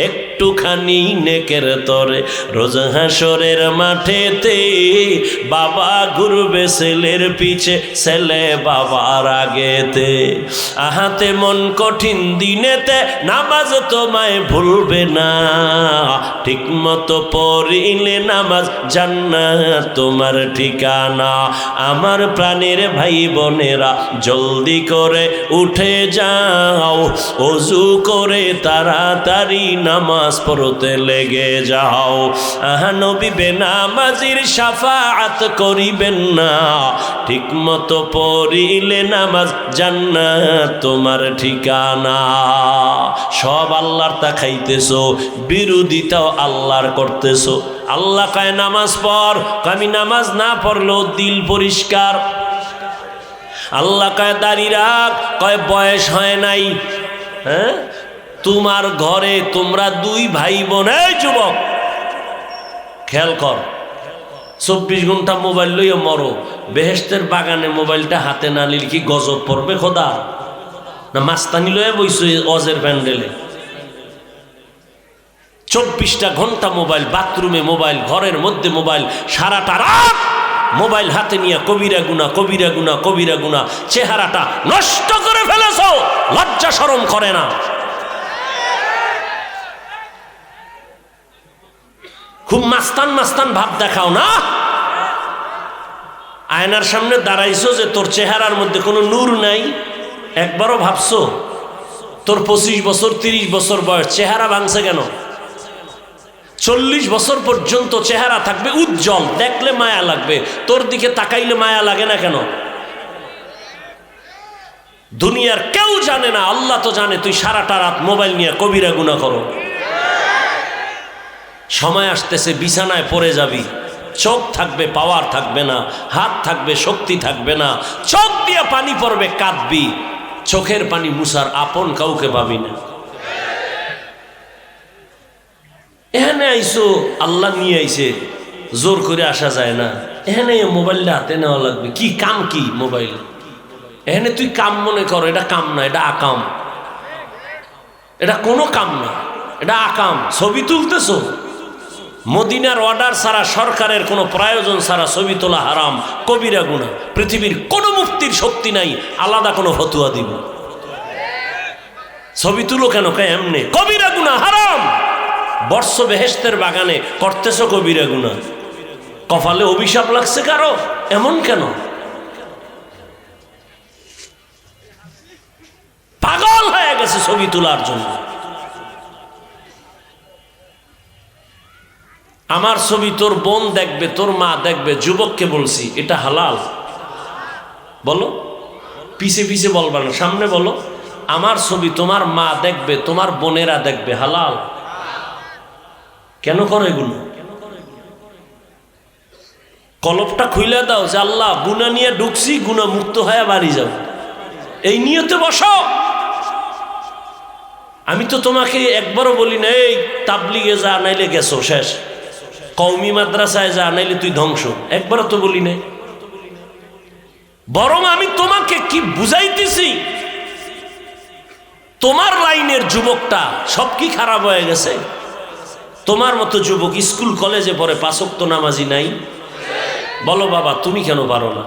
একটুখানি নেকের তরে রোজ হাসরের মাঠেতে বাবা ঘুরবে ছেলের পিছে, ছেলে বাবার আগেতে। আহাতে মন কঠিন দিনেতে নামাজ তোমায় ভুলবে না, ঠিক মতো পড়িলে নামাজ জান্নাত তোমার ঠিকানা। আমার প্রাণের ভাই বোনেরা জলদি করে উঠে যাও, ওযু করে তাড়াতাড়ি নামাজ পড়তে লেগে যাও। নবী বেনামাজির শাফাআত করিবেন না, ঠিক মতো পড়িলে নামাজ জান্নাত তোমার ঠিকানা। সব আল্লাহর তাকাইতেছো, বিরোধিতাও আল্লাহর করতেছো। আল্লাহ কয় নামাজ পড়, আমি নামাজ না পড়লেও দিল পরিষ্কার। আল্লাহ কয় দাড়ি রাখ, কয় বয়স হয় নাই। হ্যাঁ, তোমার ঘরে তোমরা দুই ভাই বোন, এই যুবক খেয়াল কর, 24 ঘন্টা মোবাইল লইয়া মরো, বেহেশতের বাগানে মোবাইলটা হাতে না নিলে কি গজব পড়বে খোদা? না মাস্তানি লইয়া বইছো অজের প্যান্ডেলে? 24টা ঘন্টা মোবাইল, বাথরুমে মোবাইল, ঘরের মধ্যে মোবাইল, সারাটা রাত মোবাইল হাতে নিয়ে কবিরা গুনাহ, কবিরা গুনাহ, কবিরা গুনাহ। চেহারাটা নষ্ট করে ফেলেছো, লজ্জা শরম করে না? খুব মাস্তান মাস্তান ভাব দেখাও না? আয়নার সামনে দাঁড়াইছো যে তোর চেহারার মধ্যে কোনো নূর নাই, একবারও ভাবছো? তোর 25 বছর 30 বছর বয়স, চেহারা ভাঙছে কেন? 40 বছর পর্যন্ত চেহারা থাকবে উজ্জ্বল, দেখলে মায়া লাগবে, তোর দিকে তাকাইলে মায়া লাগে না কেন? দুনিয়ার কেউ জানে না, আল্লাহ তো জানে তুই সারাটা রাত মোবাইল নিয়ে কবিরা গুনাহ করো। সময় আসতেছে বিছানায় পড়ে যাবি, চোখ থাকবে পাওয়ার থাকবে না, হাত থাকবে শক্তি থাকবে না, চোখ দিয়ে পানি পড়বে কাঁদবি, চোখের পানি মুছার আপন কাউকে পাবি না। এখানে আইসো, আল্লাহ নিয়ে আইছে, জোর করে আসা যায় না। এখানে মোবাইলটা হাতে নেওয়া লাগবে, কি কাম? কি মোবাইল? এখানে তুই কাম মনে কর, এটা কাম না, এটা আকাম। এটা কোনো কাম না, এটা আকাম। ছবি তুলতেছো, মদিনার অর্ডার ছাড়া, সরকারের কোনো প্রয়োজন ছাড়া ছবি তোলা হারাম, কবিরা গুনাহ। পৃথিবীর কোনো মুফতির শক্তি নাই আলাদা কোনো ফতুয়া দিব। ছবি তুলো কেন? কে এমনি কবিরা গুনাহ, হারাম। বর্ষ বেহেশতের বাগানে করতেছো কবিরা গুনাহ, কপালে অভিশাপ লাগছে কারো? এমন কেন? পাগল হয়ে গেছে ছবি তোলার জন্য। আমার ছবি তোর বোন দেখবে, তোর মা দেখবে, যুবককে বলছি এটা হালাল? বলো, পিছে পিছে বলবা না, সামনে বলো। আমার ছবি তোমার মা দেখবে, তোমার বোনেরা দেখবে, হালাল? কেন করো এগুলো? কলপটা খুইলে দাও যে আল্লাহ গুনাহ নিয়ে ঢুকছি, গুনাহ মুক্ত হয়ে বাড়ি যাও, এই নিয়তে বসো। আমি তো তোমাকে একবারও বলি না এই তাবলিগে যা, নাইলে গেছো শেষ, কওমি মাদ্রাসায় যা, নাইলে তুই ধ্বংস, একবারও তো বলি নাই। বরং আমি তোমাকে কি বুঝাইতেছি, তোমার লাইনের যুবকটা সব কি খারাপ হয়ে গেছে? তোমার মতো যুবক স্কুল কলেজে পড়ে, 5 ওয়াক্ত নামাজি নাই? বলো বাবা তুমি কেন পারো না?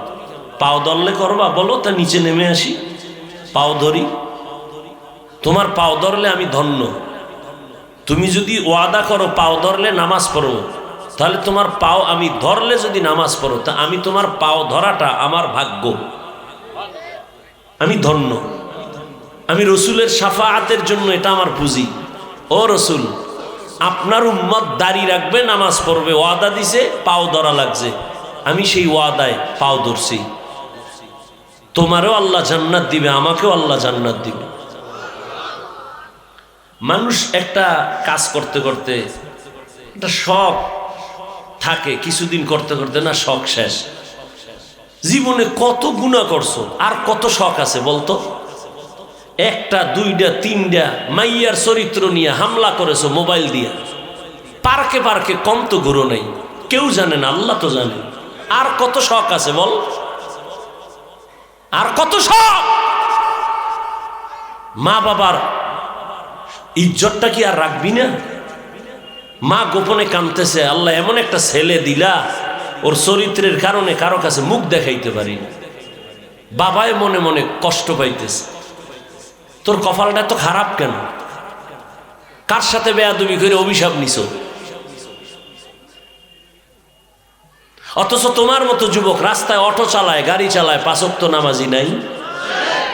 পাও ধরলে করবা, বলো, তা নিচে নেমে আসি, পাও ধরি। তোমার পাও ধরলে আমি ধন্য। তুমি যদি ওয়াদা করো পাও ধরলে নামাজ পড়ো, তাহলে তোমার পাও আমি ধরলে যদি নামাজ পড়ো, তা আমি তোমার পাও ধরাটা আমার ভাগ্য, আমি ধন্য। আমি রসুলের শাফাআতের জন্য এটা আমার পুঁজি। ও রসুল, আপনার উম্মত দাড়ি রাখবে, নামাজ পড়বে, ওয়াদা দিছে, পাও ধরা লাগছে, আমি সেই ওয়াদায় পাও ধরছি। তোমারও আল্লাহ জান্নাত দিবে, আমাকেও আল্লাহ জান্নাত দিবে। মানুষ একটা কাজ করতে করতে একটা শখ থাকে, কিছুদিন করতে করতে না শখ শেষ। জীবনে কত গুনাহ করছো, আর কত শখ আছে বলতো? 1টা 2টা 3টা মাইয়ার চরিত্র নিয়ে হামলা করেছো মোবাইল দিয়ে, পার্কে পার্কে কম তো ঘুরো নাই, কেউ জানে না, আল্লাহ তো জানে। আর কত শখ আছে বল? আর কত শখ? মা বাবার ইজ্জতটা কি আর রাখবি না? মা গোপনে কাঁদতেছে, আল্লাহ এমন একটা ছেলে দিলা, ওর চরিত্রের কারণে কারো কাছে মুখ দেখাইতে পারি না। বাবায় মনে মনে কষ্ট পাইতেছে, তোর কপালটা এত খারাপ কেন? কার সাথে বেয়াদবি করে অভিশাপ নিছো? অথচ তোমার মতো যুবক রাস্তায় অটো চালায়, গাড়ি চালায়, 5 ওয়াক্ত নামাজি নাই।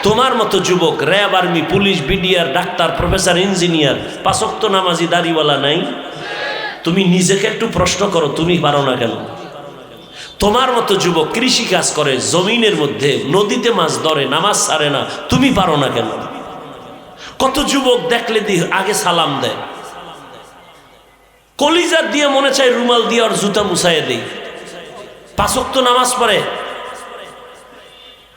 তোমার মতো যুবক RAB, army, police, BDR, doctor, professor, engineer, 5 ওয়াক্ত নামাজি দাড়িওয়ালা নাই। তুমি নিজেকে একটু প্রশ্ন করো, তুমি পারো না কেন? তোমার মতো যুবক কৃষি কাজ করে, জমিনের মধ্যে নদীতে মাছ ধরে, নামাজ ছাড়ে না, তুমি পারো না কেন? কত যুবক দেখলে আগে সালাম দেয়, কলিজা দিয়ে মনে চায় রুমাল দিয়ে আর জুতা মুছাইয়ে দেই, 5 ওয়াক্ত নামাজ পড়ে,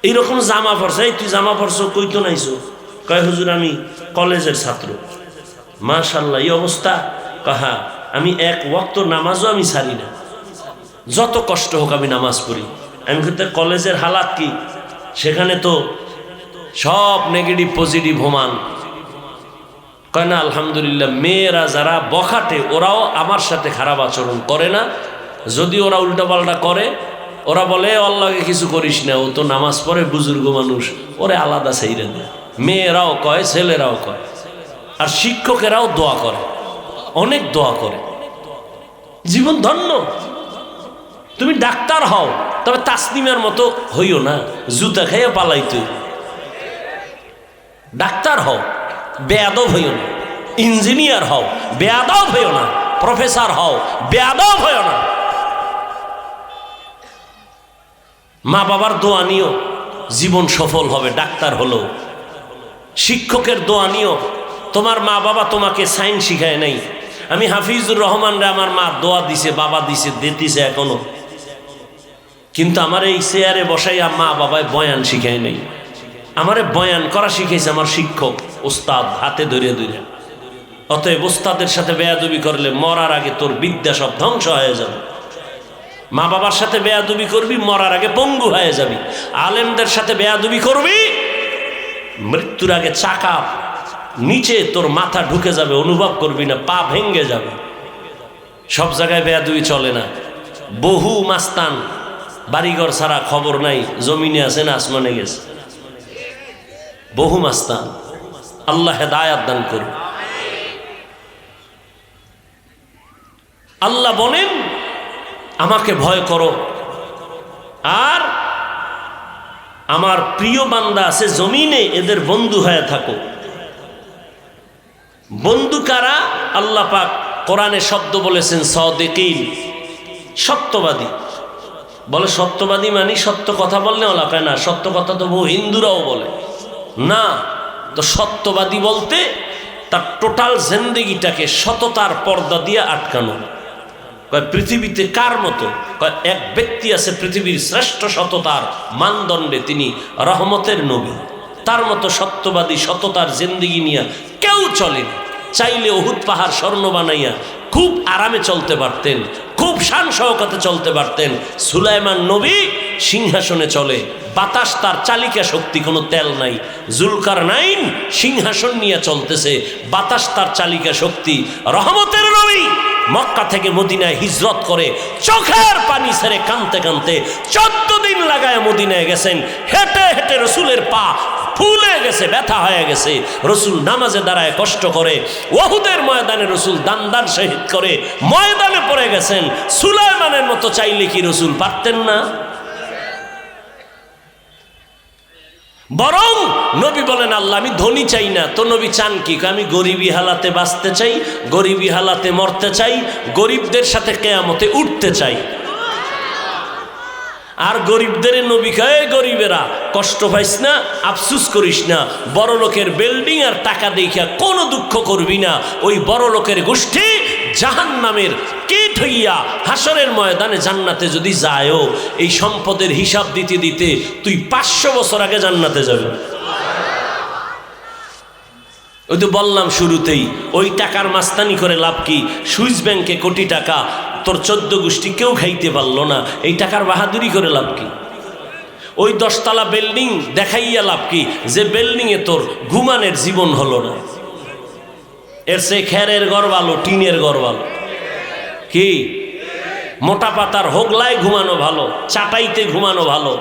এইরকম জামা পরছে। এই তুই জামা পরছো, কই তো নাইছো? কয় হুজুর আমি কলেজের ছাত্র। মাশাআল্লাহ, এই অবস্থা? কাহা আমি 1 ওয়াক্ত নামাজও আমি ছাড়ি না, যত কষ্ট হোক আমি নামাজ পড়ি। আমি কিন্তু কলেজের হালাত কি? সেখানে তো সব নেগেটিভ পজিটিভ হোমান। কয় না আলহামদুলিল্লাহ, মেয়েরা যারা বখাটে ওরাও আমার সাথে খারাপ আচরণ করে না। যদি ওরা উল্টাপাল্টা করে, ওরা বলে আল্লাহকে কিছু করিস না, ও তো নামাজ পড়ে, বুজুর্গ মানুষ, ওরে আলাদা সেইরে দেয়। মেয়েরাও কয়, ছেলেরাও কয়, আর শিক্ষকেরাও দোয়া করে, অনেক দোয়া করে। জীবন ধন্য। তুমি ডাক্তার হও, তবে তাসনিমের মতো হইও না, জুতা খাইয়া পালাইতে। ডাক্তার হও, বেয়াদব হইও না। ইঞ্জিনিয়ার হও, বেয়াদব হইও না। প্রফেসর হও, বেয়াদব হইও না। মা বাবার দোয়া নিও, জীবন সফল হবে। ডাক্তার হলো, শিক্ষকের দোয়া নিও। তোমার মা বাবা তোমাকে সায়েন্স শিখায় নাই। আমি হাফিজুর রহমান রে আমার মা দোয়া দিছে, বাবা দিছে, দিতেছে এখনো, কিন্তু আমার এই চেয়ারে বসাইয়া মা বাবায় বয়ান শিখায় নাই। আমারে বয়ান করা শিখাইছে আমার শিক্ষক, ওস্তাদ, হাতে ধরে ধরে। অতএব ওস্তাদের সাথে বেয়াদবি করলে মরার আগে তোর বিদ্যা সব ধ্বংস হয়ে যাবে। মা বাবার সাথে বেয়াদবি করবি, মরার আগে পঙ্গু হয়ে যাবি। আলেমদের সাথে বেয়াদবি করবি, মৃত্যুর আগে চাকা নিচে তোর মাথা ঢুকে যাবে, অনুভব করবি না, পা ভেঙ্গে যাবে। সব জায়গায় বেয়াদবি চলে না। বহু মাস্তান বাড়িঘর ছাড়া খবর নাই, জমিনে আছে না আসমানে গেছে। বহু মাস্তান, আল্লাহ হেদায়াত দান করুন। আল্লাহ বলেন আমাকে ভয় করো, আর আমার প্রিয় বান্দা আছে জমিনে, এদের বন্ধু হয়ে থাকো। বন্ধু কারা? আল্লাহ পাক কোরআনে শব্দ বলেছেন সাদিকিন, সত্যবাদী। বলে সত্যবাদী মানে সত্য কথা বললে ওলাকায় না, সত্য কথা তো বহু হিন্দুরাও বলে না। তো সত্যবাদী বলতে তার টোটাল জিন্দেগিটাকে সততার পর্দা দিয়ে আটকানো। পৃথিবীতে কার মতো? এক ব্যক্তি আছে পৃথিবীর শ্রেষ্ঠ সততার মানদণ্ডে, তিনি রহমতের নবী। তার মতো সত্যবাদী সততার জিন্দেগি নিয়ে কেউ চলেনি। চাইলে উহুদ পাহাড় স্বর্ণ বানাইয়া খুব আরামে চলতে পারতেন, খুব শান শওকতে চলতে পারতেন। সুলাইমান নবী সিংহাসনে চলে, বাতাস তার চালিকা শক্তি, কোনো তেল নাই। জুলকারনাইন সিংহাসন নিয়ে চলতেছে, বাতাস তার চালিকা শক্তি। রহমতের নবী মক্কা থেকে মদিনায় হিজরত করে চোখের পানি ছেড়ে কাঁদতে কাঁদতে 14 দিন লাগায় মদিনায় গেছেন। হেঁটে হেঁটে রসুলের পা ফুলে গেছে, ব্যথা হয়ে গেছে। রসুল নামাজে দাঁড়ায় কষ্ট করে। ওহুদের ময়দানে রসুল দান শহীদ করে ময়দানে পড়ে গেছেন। সুলাইমানের মতো চাইলে কি রসুল পারতেন না? বরং নবী বলেন আল্লাহ আমি ধনী চাই না। তো নবী চান কি? আমি গরিবী হালাতে বাঁচতে চাই, গরিবী হালাতে মরতে চাই, গরিবদের সাথে কিয়ামতে উঠতে চাই। আর গরিবদের নবী কয়, গরিবেরা কষ্ট পাইস না, আফসুস করিস না, বড় লোকের বিল্ডিং আর টাকা দেখিয়া কোনো দুঃখ করবি না। ওই বড় লোকের গোষ্ঠী জাহান্নামের কীট হইয়া হাসরের ময়দানে জান্নাতে যদি যায়ও, এই সম্পদের হিসাব দিতে দিতে তুই 500 বছর আগে জান্নাতে যাবে। ওই তো বললাম শুরুতেই, ওই টাকার মাস্তানি করে লাভ কি? সুইস ব্যাংকে কোটি টাকা তোর 14 গোষ্ঠী কেউ খাইতে পারলো না, এই টাকার বাহাদুরি করে লাভ কি? ওই 10 তলা বিল্ডিং দেখাইয়া লাভ কি, যে বিল্ডিংয়ে তোর ঘুমানের জীবন হলো না? এর সে খেরের ঘর ভালো, টিনের ঘর ভালো? কি মোটা পাতার হোগলায় ঘুমানো ভালো, চাটাইতে ঘুমানো ভালো?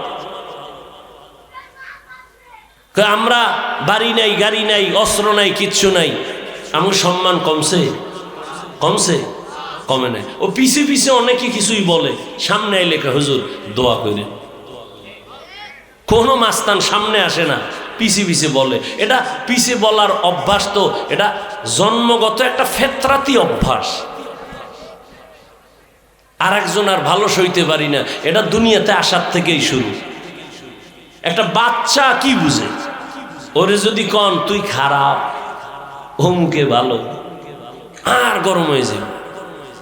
আমরা বাড়ি নাই, গাড়ি নাই, অস্ত্র নাই, কিচ্ছু নাই, আমার সম্মান কমছে? কমছে? কমে নাই। ও পিছে পিছে অনেকে কিছুই বলে, সামনে আইলে হুজুর দোয়া করে। কোনো মাস্তান সামনে আসে না, পিছে পিছে বলে। এটা পিছে বলার অভ্যাস তো এটা জন্মগত একটা ফেতরাতি অভ্যাস। আর একজন আর ভালো সইতে পারি না, এটা দুনিয়াতে আসার থেকেই শুরু। একটা বাচ্চা কি বুঝে? ওরে যদি কন তুই খারাপ, অমুকে ভালো, আর গরম হয়ে যাবে।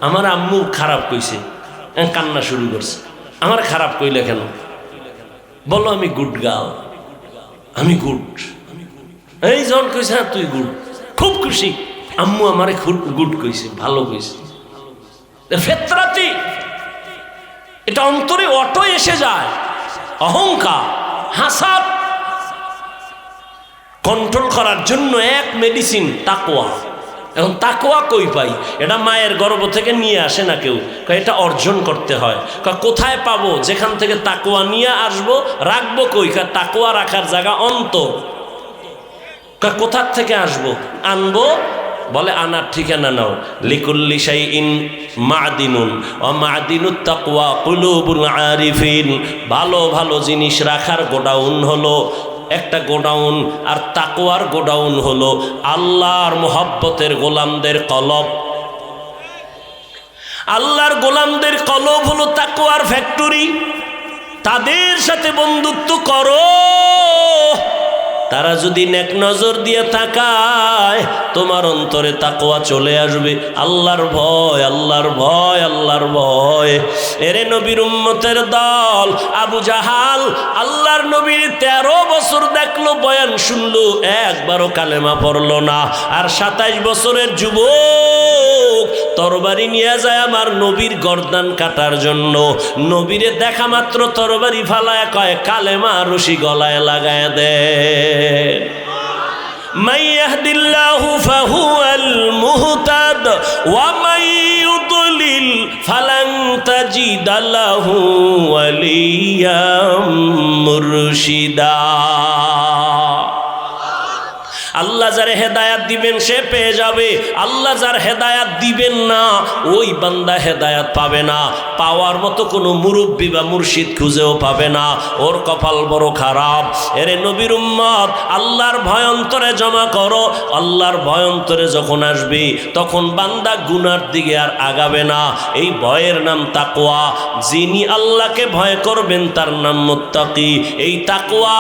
আমার আম্মু খারাপ কইছে, কান্না শুরু করছে। আমার খারাপ কইলে কেন? বলো আমি গুড গার্ল, আমি গুড। এই জন কইছে না তুই গুড, খুব খুশি। আম্মু আমারে গুড কইছে, ভালো কইছে। ফেতরাতি, এটা অন্তরে অটো এসে যায়। অহংকার, হাসাদ কন্ট্রোল করার জন্য এক মেডিসিন তাকওয়া। এখন তাকওয়া কই পাই? এটা মায়ের গর্ভ থেকে নিয়ে আসে না কেউ, এটা অর্জন করতে হয়। কোথায় পাবো? যেখান থেকে তাকওয়া নিয়ে আসবো, রাখবো কই? তাকওয়া রাখার জায়গা অন্তর। কোথার থেকে আসবো? আনবো, বলে আনার ঠিকানা নাও। লিকুল্লি শাইইন মাদিনুন ওয়া মাদিনুত তাকওয়া কুলুবুল আরিফিন। ভালো ভালো জিনিস রাখার গোডাউন হলো একটা গোডাউন, আর তাকওয়ার গোডাউন হলো আল্লাহর মুহাব্বতের গোলামদের কলব। আল্লাহর গোলামদের কলব হলো তাকওয়ার ফ্যাক্টরি। তাদের সাথে বন্ধুত্ব করো, তারা যদি নেক নজর দিয়ে তাকায় তোমার অন্তরে তাকওয়া চলে আসবে। আল্লাহর ভয়, আল্লাহর ভয়, আল্লাহর ভয়। এরে নবীর উম্মতের দল আবু জাহাল আল্লাহর নবীর 13 বছর দেখলো, বয়ান শুনলো, একবারও কালেমা পড়লো না। আর 27 বছরের যুবক তরবারি নিয়ে যায় আমার নবীর গর্দান কাটার জন্য। নবীরে দেখা মাত্র তরবারি ফালায় কয় কালেমা রশি গলায় লাগায় দেয়। من يهد الله فهو المهتد ومن يضلل فلن تجد له وليا مرشدا। আল্লাহ যারে হেদায়াত দিবেন সে পেয়ে যাবে, আল্লাহ যার হেদায়াত দিবেন না ওই বান্দা হেদায়াত পাবে না। পাওয়ার মতো কোনো মুরব্বী বা মুর্শিদ খুঁজেও পাবে না, ওর কপাল বড় খারাপ। এরে নবীর উম্মত, আল্লাহর ভয় অন্তরে জমা করো। আল্লাহর ভয় অন্তরে যখন আসবে তখন বান্দা গুনার দিকে আর আগাবে না। এই ভয়ের নাম তাকওয়া। যিনি আল্লাহকে ভয় করবেন তার নাম মুত্তাকি। এই তাকওয়া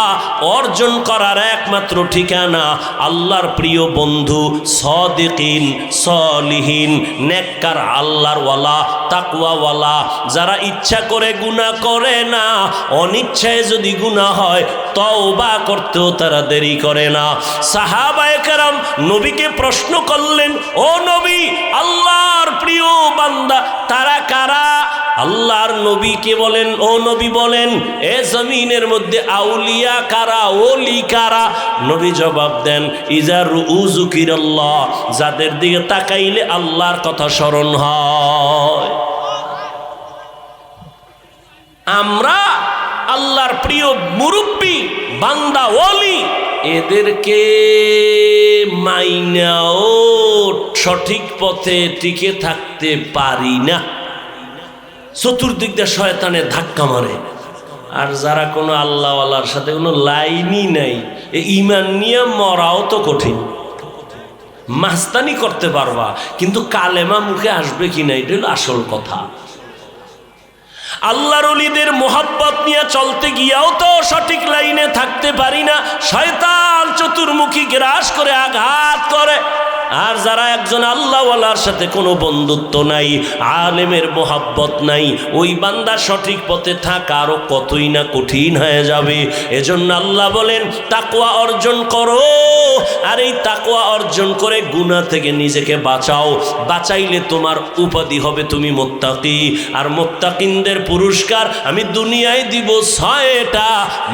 অর্জন করার একমাত্র ঠিকানা আল্লাহর প্রিয় বন্ধু সাদিকিন, সলিহিন, নেককার, আল্লাহর ওয়ালা, তাকওয়াওয়ালা, যারা ইচ্ছা করে গুনাহ করে না, অনিচ্ছায় যদি গুনাহ হয় তওবা করতেও তারা দেরি করে না। সাহাবায়ে কেরাম নবীকে প্রশ্ন করলেন, ও নবী, আল্লাহর প্রিয় বান্দা তারা কারা? আল্লাহর নবীকে বলেন, ও নবী বলেন, এ জমিনের মধ্যে আউলিয়া কারা, ওলি কারা? নবী জবাব দেন, ইজা রুযুকিরাল্লাহ, যাদের দিকে তাকাইলে আল্লাহর কথা স্মরণ হয়। আমরা আল্লাহর প্রিয় মুরব্বী বান্দা ওলি, এদেরকে মাইনাও সঠিক পথে টিকে থাকতে পারি না। চতুর্দিক দিয়ে শয়তানে ধাক্কা মারে। আর যারা কোনো আল্লাহওয়ালার সাথে কোনো লাইনই নাই, এই ঈমান নিয়ে মরাও তো কঠিন। মাস্তানি করতে পারবা, কিন্তু কালেমা মুখে আসবে কিনা এটা হলো আসল কথা। আল্লাহর ওলিদের মোহাব্বত নিয়ে চলতে গিয়াও তো সঠিক লাইনে থাকতে পারি না। শয়তান চতুর্মুখী গ্রাস করে আঘাত করে। আর যারা একজন আল্লাহওয়ালার সাথে কোনো বন্ধুত্ব নাই, আলেমের মোহাব্বত নাই, ওই বান্দা সঠিক পথে থাকা আরো কতই না কঠিন হয়ে যাবে। এজন্য আল্লাহ বলেন তাকওয়া অর্জন করো। আর এই তাকওয়া অর্জন করে গুনাহ থেকে নিজেকে বাঁচাও। বাঁচাইলে তোমার উপাধি হবে তুমি মুত্তাকি। আর মুত্তাকিনদের পুরস্কার আমি দুনিয়ায় দিব 6টা,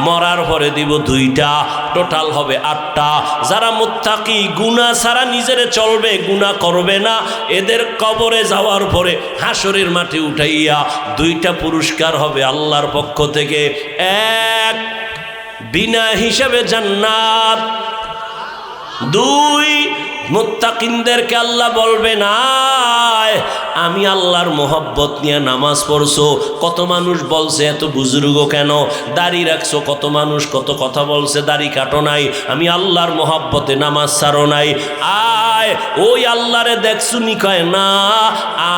মরার পরে দিব 2টা, টোটাল হবে 8টা। যারা মুত্তাকি, গুনাহ ছাড়া নিজের করে চলবে, গুনাহ করবে না, এদের কবরে যাওয়ার পরে হাসরের মাঠে উঠাইয়া দুইটা পুরস্কার হবে আল্লাহর পক্ষ থেকে। এক, বিনা হিসাবে জান্নাত। দুই, মুত্তাকিনদেরকে আল্লাহ বলবে না আমি আল্লাহর মোহব্বত নিয়ে নামাজ পড়ছো, কত মানুষ বলছে এত বুজুর্গ কেন, দাড়ি রাখছো, কত মানুষ কত কথা বলছে, দাড়ি কাটো নাই, আমি আল্লাহর মোহব্বতে নামাজ ছাড়ো নাই, আয় ওই আল্লাহরে দেখছো নি? কয় না,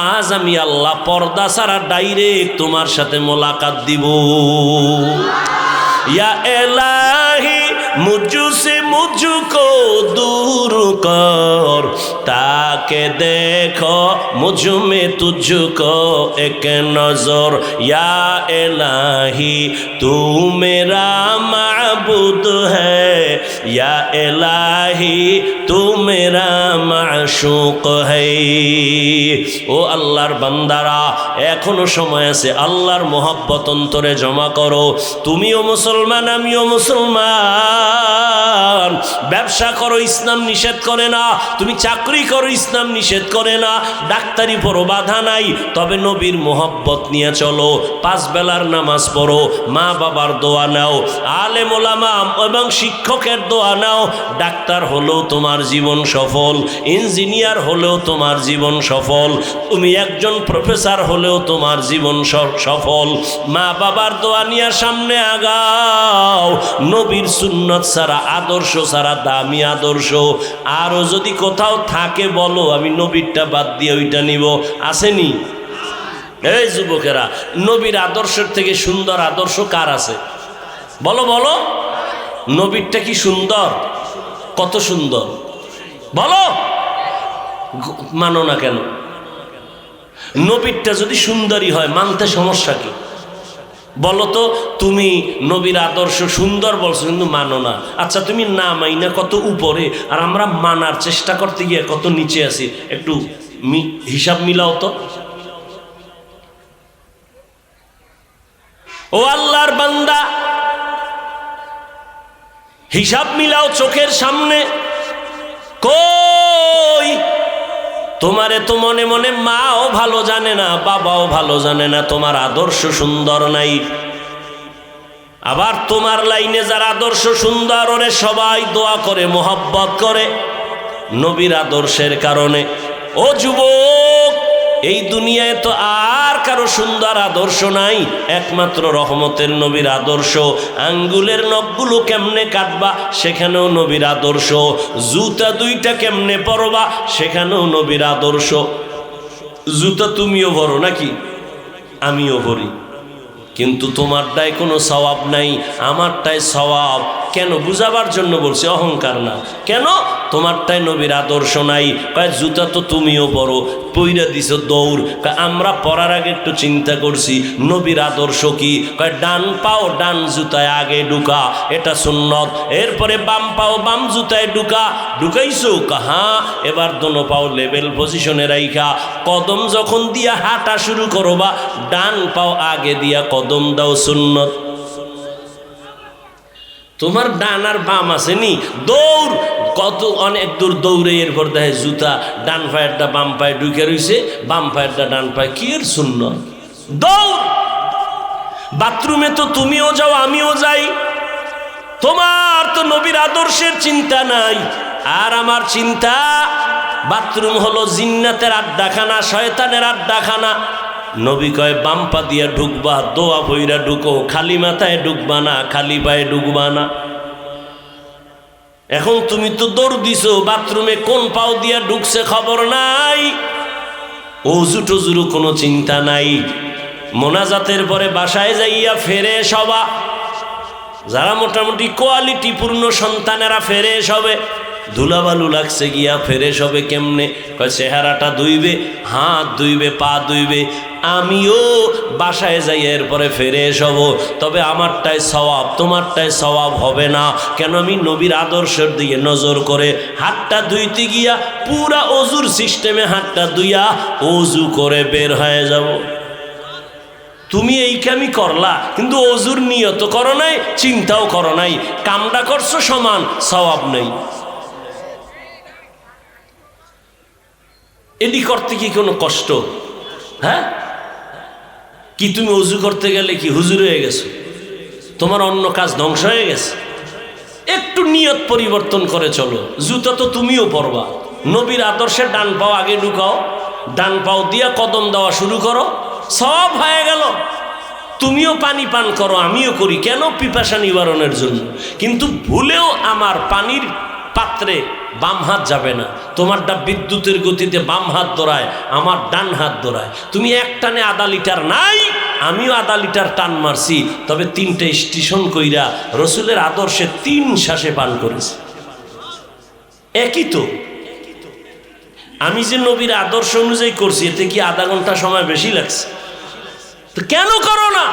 আজ আমি আল্লাহ পর্দা ছাড়া ডাইরেক্ট তোমার সাথে মোলাকাত দিব। या इलाही मुझसे मुझको दूर कर, ताके देखो मुझ में तुझको एक नजर। या इलाही तू मेरा माबूद है, या इलाही तू मेरा माशूक है। ও আল্লাহর বান্দারা, এখনো সময় আছে, আল্লাহর মোহব্বত অন্তরে জমা করো। তুমিও মুসলমান, আমিও মুসলমান। ব্যবসা করো, ইসলাম নিষেধ করে না। তুমি চাকরি করো, ইসলাম নিষেধ করে না। ডাক্তারি পড়ো, বাধা নাই। তবে নবীর মোহব্বত নিয়ে চলো। 5 বেলার নামাজ পড়ো, মা বাবার দোয়া নাও, আলেম ওলামা এবং শিক্ষকের দোয়া নাও। ডাক্তার হলেও তোমার জীবন সফল, ইঞ্জিনিয়ার হলেও তোমার জীবন সফল, তুমি একজন প্রফেসর হলেও তোমার জীবন সফল। মা বাবার দোয়া নিয়ে সামনে আগাও। নবীর সুন্নত ছাড়া, আদর্শ ছাড়া দামি আদর্শ আরও যদি কোথাও থাকে বলো, আমি নবীরটা বাদ দিয়ে ওইটা নিব। আসেনি? এই যুবকেরা, নবীর আদর্শের থেকে সুন্দর আদর্শ কার আছে? বলো বলো, নবীরটা কি সুন্দর? কত সুন্দর বলো, মানো না কেন? নবীরটা যদি সুন্দরই হয়, মানতে সমস্যা কি? বলো তো, তুমি নবীর আদর্শ সুন্দর বলছো কিন্তু মানো না। আচ্ছা, তুমি না মাইনা কত উপরে, আর আমরা মানার চেষ্টা করতে গিয়ে কত নিচে আছি। একটু হিসাব মিলাও তো। ও আল্লাহর বান্দা, হিসাব মিলাও চোখের সামনে। কই তোমারে তো মনে মনে মাও ভালো জানে না, বাবাও ভালো জানে না, তোমার আদর্শ সুন্দর নাই। আবার তোমার লাইনে যার আদর্শ সুন্দর, ওরে সবাই দোয়া করে, মোহব্বত করে নবীর আদর্শের কারণে। ও যুবক, এই দুনিয়ায় তো আর কারো সুন্দর আদর্শ নাই, একমাত্র রহমতের নবীর আদর্শ। আঙ্গুলের নখগুলো কেমনে কাটবা, সেখানেও নবীর আদর্শ। জুতা 2টা কেমনে পরবা, সেখানেও নবীর আদর্শ। জুতা তুমিও ভরো নাকি? আমিও ভরি, কিন্তু তোমারটায় কোনো সওয়াব নাই, আমারটায় সওয়াব। কেন? বুঝাবার জন্য বলছি, অহংকার না। কেন? তোমারটাই নবীর আদর্শ নাই। কয় জুতা তো তুমিও পরো, পইরা দিছো দৌড়। আমরা পরার আগে একটু চিন্তা করছি নবীর আদর্শ কি। কয় ডান পাও ডান জুতায় আগে ঢুকা, এটা সুন্নত। এরপরে বাম পাও বাম জুতায় ঢুকা, ঢুকাইছো? হ্যাঁ। এবার দোনো পাও লেভেল পজিশনে রাইখা কদম যখন দিয়া হাঁটা শুরু করবা, ডান পাও আগে দিয়া কদম দাও, সুন্নত। তোমার ডান আর বাম আসেনি, দৌড় কত অনেক দূর দৌড়ে, এরপর দেখে জুতা ডান পায়েরটা বাম পায়ে ঢুকে রয়েছে, বাম পায়েরটা ডান পায়ে। কি এর সুন্নত? দৌড়। বাথরুমে তো তুমিও যাও, আমিও যাই, তোমার তো নবীর আদর্শের চিন্তা নাই। আর আমার চিন্তা, বাথরুম হলো জিন্নাতের আড্ডাখানা, শয়তানের আড্ডাখানা। নবী কয় বাম পা দিয়া ঢুকবা, দোয়া বইরা ঢুকো, খালি মাথায় ঢুকবা না, খালি পায়ে ঢুকবা না। এখন তুমি তো দৌড় দিছো, বাথরুমে কোন পাও দিয়া ঢুকছে খবর নাই, ওযু টজুরও কোনো চিন্তা নাই। মোনাজাতের পরে বাসায় যাইয়া ফেরে সবা, যারা মোটামুটি কোয়ালিটি পূর্ণ সন্তানেরা ফেরে সবে, ধুলাবালু লাগছে গিয়া ফেরেশ হবে কেমনে? কয় চেহারাটা ধুইবে, হাত ধুইবে, পা ধুইবে। আমিও বাসায় যাই এরপরে ফেরেশ হব, তবে আমারটাই সওয়াব, তোমারটাই সওয়াব হবে না। কেন? আমি নবীর আদর্শের দিকে নজর করে হাতটা ধুইতে গিয়া পুরা অজুর সিস্টেমে হাতটা ধুইয়া অজু করে বের হয়ে যাব। তুমি এই কামই করলা, কিন্তু অজুর নিয়ত করো নাই, চিন্তাও করো নাই, কামটা করছো সমান, সওয়াব নেই। এডি করতে কি কোনো কষ্ট? হ্যাঁ, কি তুমি অজু করতে গেলে কি হুজুর হয়ে গেছো? তোমার অন্য কাজ ধ্বংস হয়ে গেছে? একটু নিয়ত পরিবর্তন করে চলো। জুতা তো তুমিও পরবা, নবীর আদর্শে ডান পাও আগে ঢুকাও, ডান পাও দিয়া কদম দেওয়া শুরু করো, সব হয়ে গেল। তুমিও পানি পান করো, আমিও করি, কেন? পিপাসা নিবারণের জন্য। কিন্তু ভুলেও আমার পানির পাত্রে বাম হাত যাবে না। তোমারটা বিদ্যুতের গতিতে বাম হাত দৌড়ায়, আমার ডান হাত দৌড়ায়। তুমি এক টানে আধা লিটার নাই, আমিও আধা লিটার টান মারছি, তবে 3টে স্টেশন কইরা রসুলের আদর্শে 3 শ্বাসে পান করেছি। একই তো। আমি যে নবীর আদর্শ অনুযায়ী করছি, এতে কি আধা ঘন্টা সময় বেশি লাগছে? তো কেন করো না?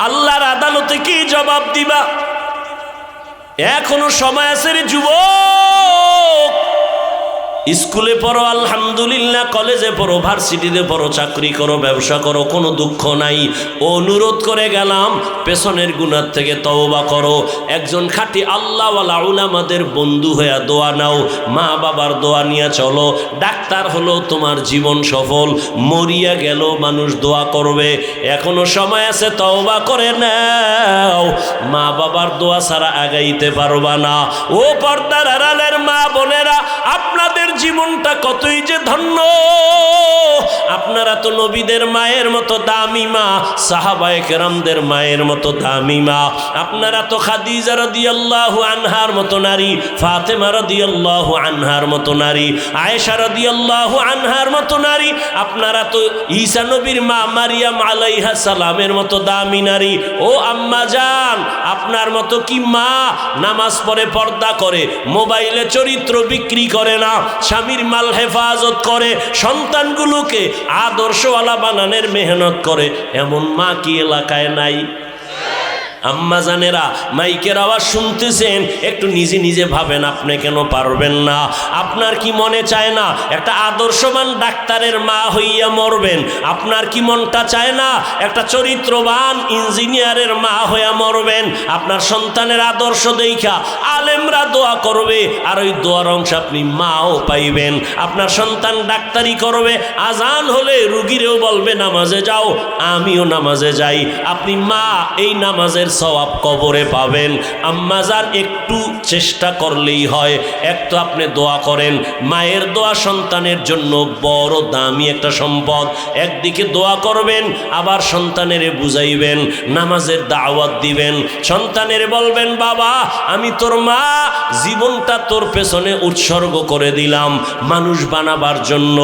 আল্লাহর আদালতে কি জবাব দিবা? এখনো সময় আছে রে যুবক। স্কুলে পড়ো আলহামদুলিল্লাহ, কলেজে পড়ো, ভার্সিটিতে পড়ো, চাকরি করো, ব্যবসা করো, কোনো দুঃখ নাই। অনুরোধ করে গেলাম, পেছনের গুনাহ থেকে তওবা করো। একজন খাঁটি আল্লাহওয়ালা উলামাদের বন্ধু হয়ে দোয়া নাও, মা বাবার দোয়া নিয়ে চলো। ডাক্তার হলো তোমার জীবন সফল, মরিয়া গেল মানুষ দোয়া করবে। এখনো সময় আছে, তওবা করে নাও। মা বাবার দোয়া ছাড়া আগাইতে পারবা না। ও পর্দার আড়ালের মা বোনেরা, আপনাদের জীবনটা কতই যে ধন্য। আপনারা তো নবীদের মায়ের মতো দামি মা, সাহাবায়ে কেরামদের মায়ের মতো দামি মা। আপনারা তো খাদিজা রাদিয়াল্লাহু আনহার মতো নারী, ফাতেমা রাদিয়াল্লাহু আনহার মতো নারী, আয়েশা রাদিয়াল্লাহু আনহার মতো নারী। আপনারা তো ঈসা নবীর মা মারিয়াম আলাইহা সালামের মতো দামি নারী। ও আম্মা জান, আপনার মতো কি মা নামাজ পড়ে, পর্দা করে, মোবাইলে চরিত্র বিক্রি করে না, স্বামীর মাল হেফাজত করে, সন্তানগুলোকে আদর্শওয়ালা বানানোর মেহনত করে, এমন মা কি এলাকায় নাই? আম্মা জানেরা, মাইকের আওয়াজ শুনতেছেন, একটু নিজে নিজে ভাবেন, আপনি কেন পারবেন না? আপনার কি মনে চায় না একটা আদর্শবান ডাক্তারের মা হইয়া মরবেন? আপনার কি মনটা চায় না একটা চরিত্রবান ইঞ্জিনিয়ারের মা হইয়া মরবেন? আপনার সন্তানের আদর্শ দেখা আলেমরা দোয়া করবে, আর ওই দোয়ার অংশ আপনি মাও পাইবেন। আপনার সন্তান ডাক্তারি করবে, আজান হলে রুগীরেও বলবে নামাজে যাও, আমিও নামাজে যাই। আপনি মা, এই নামাজের সওয়াব কবরে পাবেন। আম্মাজান, একটু চেষ্টা করলেই হয়। একটু আপনি দোয়া করেন, মায়ের দোয়া সন্তানের জন্য বড় দামি একটা সম্পদ। একদিকে দোয়া করবেন, আবার সন্তানেরে বুঝাইবেন, নামাজের দাওয়াত দিবেন, সন্তানেরে বলবেন, বাবা আমি তোর মা, জীবনটা তোর পেছনে উৎসর্গ করে দিলাম মানুষ বানাবার জন্য।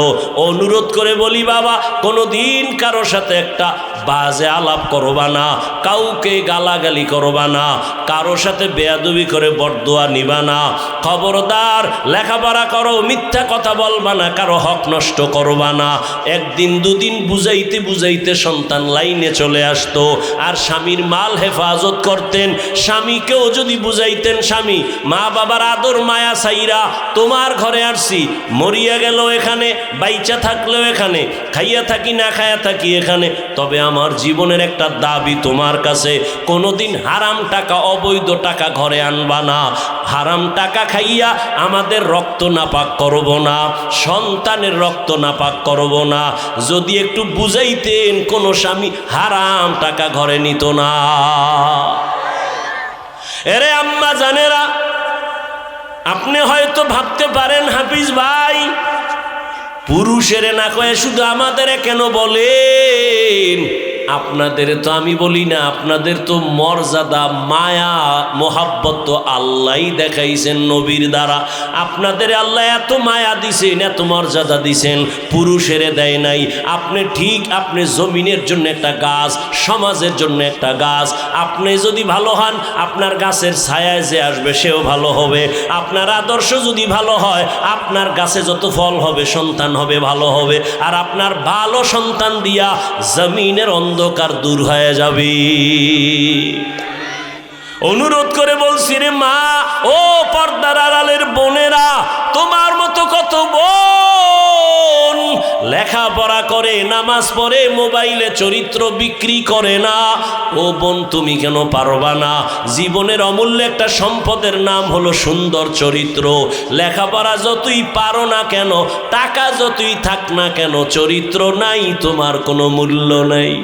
অনুরোধ করে বলি, বাবা কোনোদিন কারো সাথে একটা বাজে আলাপ করবা না, কাউকে গালাগালি করবা না, কারো সাথে বেয়াদবি করে বরদোয়া নিবা না। খবরদার, লেখাপড়া করো, মিথ্যা কথা বলবা না, কারো হক নষ্ট করবা না। একদিন দুদিন বুঝাইতে বুঝাইতে সন্তান লাইনে চলে আসতো, আর স্বামীর মাল হেফাজত করতেন। স্বামীকেও যদি বুঝাইতেন, স্বামী মা বাবার আদর মায়া সাইরা তোমার ঘরে আসছি, মরিয়া গেল এখানে, বাইচা থাকলেও এখানে, খাইয়া থাকি না খাইয়া থাকি এখানে, তবে আমার জীবনের একটা দাবি তোমার কাছে, কোনোদিন হারাম টাকা, অবৈধ টাকা ঘরে আনবা না। হারাম টাকা খাইয়া আমাদের রক্ত নাপাক করব না, সন্তানের রক্ত নাপাক করব না। যদি একটু বুঝাইতেন, কোনো স্বামী হারাম টাকা ঘরে নিত না। এরে আম্মা জানেরা, আপনি হয়তো ভাবতে পারেন, হাফিজ ভাই পুরুষের না কয়ে শুধু আমাদের কেন বলেন? আপনাদের তো আমি বলি না, আপনাদের তো মর্যাদা, মায়া, মোহাব্বত তো আল্লাহই দেখাইছেন নবীর দ্বারা। আপনাদের আল্লাহ এত মায়া দিছেন, এত মর্যাদা দিছেন, পুরুষের দেয় নাই। আপনি ঠিক, আপনি জমিনের জন্য একটা গাছ, সমাজের জন্য একটা গাছ। আপনি যদি ভালো হন, আপনার গাছের ছায়ায় যে আসবে সেও ভালো হবে। আপনার আদর্শ যদি ভালো হয়, আপনার গাছে যত ফল হবে, সন্তান হবে, ভালো হবে। আর আপনার ভালো সন্তান দিয়া জমিনের অন্ধকার দূর হয়ে যাবে। অনুরোধ করে বলছি রে মা, ও পর্দার আড়ালের বোনেরা, তোমার মতো কত বোন লেখাপড়া করে, নামাজ পড়ে, মোবাইলে চরিত্র বিক্রি করে না। ও বোন, তুমি কেন পারবা না? জীবনের অমূল্য একটা সম্পদের নাম হলো সুন্দর চরিত্র। লেখাপড়া যতই পারো না কেন, টাকা যতই থাক না কেন, চরিত্র নাই, তোমার কোনো মূল্য নেই।